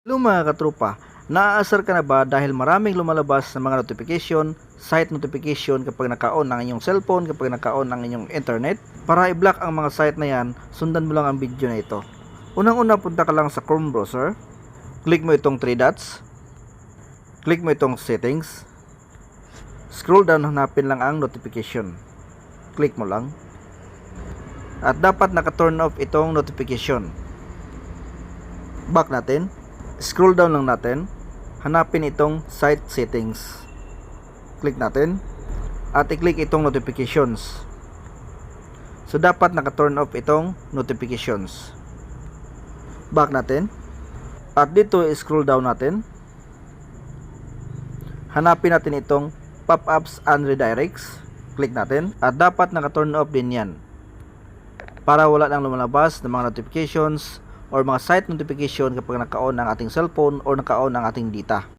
Hello mga katropa, naaasar ka na ba dahil maraming lumalabas na mga notification, site notification kapag naka-on ng inyong cellphone, kapag naka-on ng inyong internet? Para i-block ang mga site na yan, sundan mo lang ang video na ito. Unang-una, punta ka lang sa Chrome browser, click mo itong 3 dots, click mo itong settings, scroll down, hanapin lang ang notification, click mo lang, at dapat naka-turn off itong notification. Back natin. Scroll down lang natin, hanapin itong site settings, click natin, at i-click itong notifications. So dapat naka-turn off itong notifications. Back natin, at dito scroll down natin, hanapin natin itong pop-ups and redirects, click natin, at dapat naka-turn off din yan, para wala nang lumalabas ng mga notifications or mga site notification kapag naka-on ang ating cellphone or naka-on ang ating data.